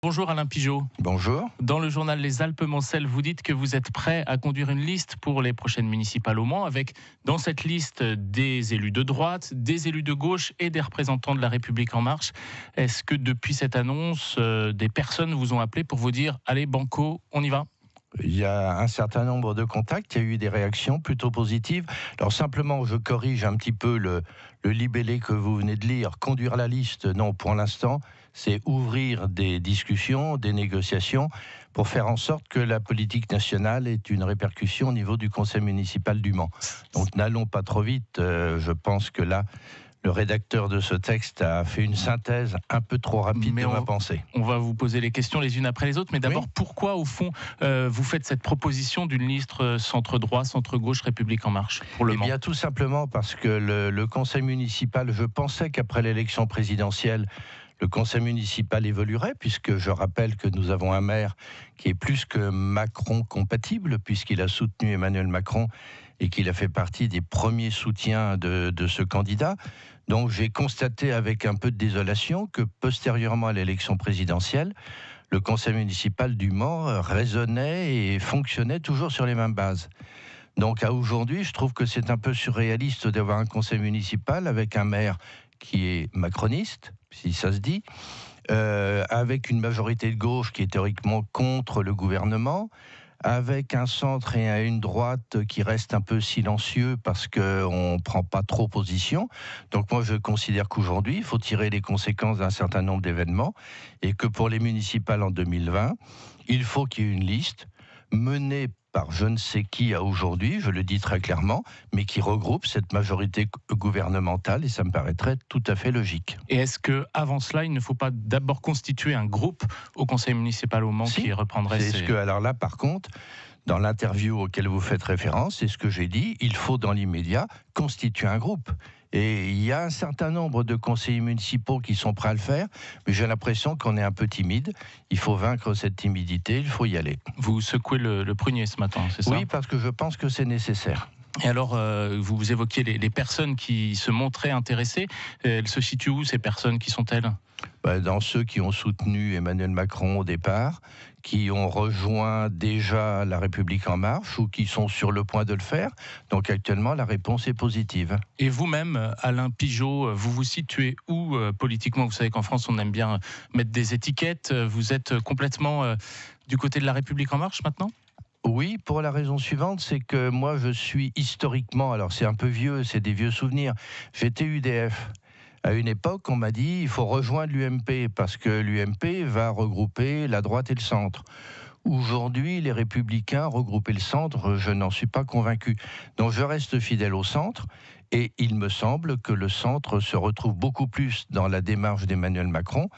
Bonjour Alain Pigeot. Bonjour. Dans le journal Les Alpes-Mancelles, vous dites que vous êtes prêt à conduire une liste pour les prochaines municipales au Mans, avec dans cette liste des élus de droite, des élus de gauche et des représentants de La République En Marche. Est-ce que depuis cette annonce, des personnes vous ont appelé pour vous dire « Allez, banco, on y va » ? Il y a un certain nombre de contacts, il y a eu des réactions plutôt positives. Alors simplement, je corrige un petit peu le libellé que vous venez de lire. Conduire la liste, non, pour l'instant, c'est ouvrir des discussions, des négociations, pour faire en sorte que la politique nationale ait une répercussion au niveau du conseil municipal du Mans. Donc n'allons pas trop vite, je pense que là, le rédacteur de ce texte a fait une synthèse un peu trop rapide de ma pensée. On va vous poser les questions les unes après les autres, mais d'abord, pourquoi au fond vous faites cette proposition d'une liste centre-droit, centre-gauche, République En Marche pour le Mans ? Eh bien tout simplement parce que le conseil municipal, je pensais qu'après l'élection présidentielle, le conseil municipal évoluerait, puisque je rappelle que nous avons un maire qui est plus que Macron compatible, puisqu'il a soutenu Emmanuel Macron et qu'il a fait partie des premiers soutiens de ce candidat. Donc j'ai constaté avec un peu de désolation que postérieurement à l'élection présidentielle, le conseil municipal du Mans raisonnait et fonctionnait toujours sur les mêmes bases. Donc à aujourd'hui, je trouve que c'est un peu surréaliste d'avoir un conseil municipal avec un maire qui est macroniste, si ça se dit, avec une majorité de gauche qui est théoriquement contre le gouvernement, avec un centre et une droite qui reste un peu silencieux parce qu'on ne prend pas trop position. Donc moi je considère qu'aujourd'hui, il faut tirer les conséquences d'un certain nombre d'événements et que pour les municipales en 2020, il faut qu'il y ait une liste menée par je ne sais qui à aujourd'hui, je le dis très clairement, mais qui regroupe cette majorité gouvernementale et ça me paraîtrait tout à fait logique. Et est-ce qu'avant cela, il ne faut pas d'abord constituer un groupe au conseil municipal au Mans qui reprendrait Alors là, par contre, dans l'interview auquel vous faites référence, c'est ce que j'ai dit, il faut dans l'immédiat constituer un groupe. Et il y a un certain nombre de conseillers municipaux qui sont prêts à le faire, mais j'ai l'impression qu'on est un peu timide. Il faut vaincre cette timidité, il faut y aller. Vous secouez le prunier ce matin, c'est ça ? Oui, parce que je pense que c'est nécessaire. Et alors, vous évoquiez les personnes qui se montraient intéressées. Elles se situent où, ces personnes ? Qui sont-elles ? Dans ceux qui ont soutenu Emmanuel Macron au départ, qui ont rejoint déjà La République En Marche ou qui sont sur le point de le faire. Donc actuellement, la réponse est positive. Et vous-même, Alain Pigeot, vous vous situez où politiquement ? Vous savez qu'en France, on aime bien mettre des étiquettes. Vous êtes complètement du côté de La République En Marche maintenant ? Oui, pour la raison suivante, c'est que moi je suis historiquement, alors c'est un peu vieux, c'est des vieux souvenirs, j'étais UDF. À une époque, on m'a dit il faut rejoindre l'UMP parce que l'UMP va regrouper la droite et le centre. Aujourd'hui, les Républicains regrouper le centre, je n'en suis pas convaincu. Donc je reste fidèle au centre et il me semble que le centre se retrouve beaucoup plus dans la démarche d'Emmanuel Macron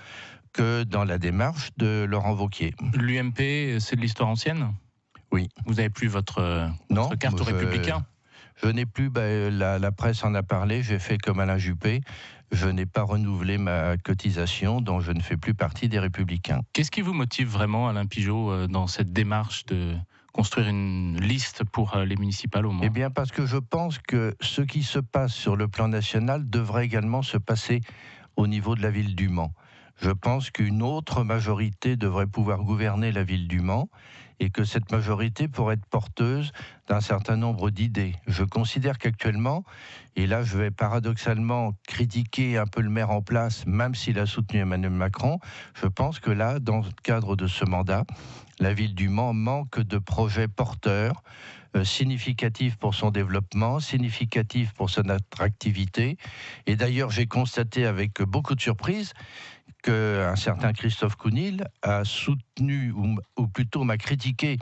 que dans la démarche de Laurent Wauquiez. L'UMP, c'est de l'histoire ancienne ? Oui. Vous n'avez plus votre carte aux Républicains ? Je n'ai plus, la presse en a parlé, j'ai fait comme Alain Juppé, je n'ai pas renouvelé ma cotisation, donc je ne fais plus partie des Républicains. Qu'est-ce qui vous motive vraiment, Alain Pigeot, dans cette démarche de construire une liste pour les municipales au Mans ? Eh bien parce que je pense que ce qui se passe sur le plan national devrait également se passer au niveau de la ville du Mans. Je pense qu'une autre majorité devrait pouvoir gouverner la ville du Mans et que cette majorité pourrait être porteuse d'un certain nombre d'idées. Je considère qu'actuellement, et là je vais paradoxalement critiquer un peu le maire en place, même s'il a soutenu Emmanuel Macron, je pense que là, dans le cadre de ce mandat, la ville du Mans manque de projets porteurs, significatifs pour son développement, significatifs pour son attractivité. Et d'ailleurs, j'ai constaté avec beaucoup de surprise qu'un certain Christophe Counil a soutenu, ou plutôt m'a critiqué,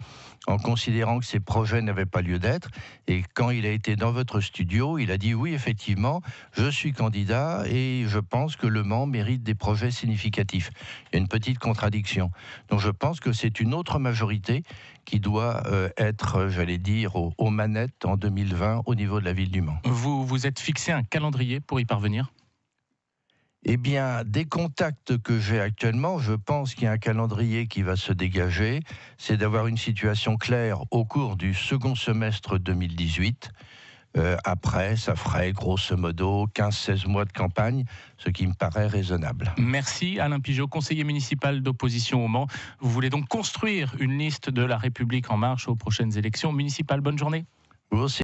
en considérant que ces projets n'avaient pas lieu d'être. Et quand il a été dans votre studio, il a dit oui, effectivement, je suis candidat et je pense que Le Mans mérite des projets significatifs. Il y a une petite contradiction. Donc je pense que c'est une autre majorité qui doit être, j'allais dire, aux manettes en 2020 au niveau de la ville du Mans. Vous vous êtes fixé un calendrier pour y parvenir ? Eh bien, des contacts que j'ai actuellement, je pense qu'il y a un calendrier qui va se dégager. C'est d'avoir une situation claire au cours du second semestre 2018. Après, ça ferait grosso modo 15-16 mois de campagne, ce qui me paraît raisonnable. Merci Alain Pigeot, conseiller municipal d'opposition au Mans. Vous voulez donc construire une liste de La République En Marche aux prochaines élections municipales. Bonne journée. Vous aussi.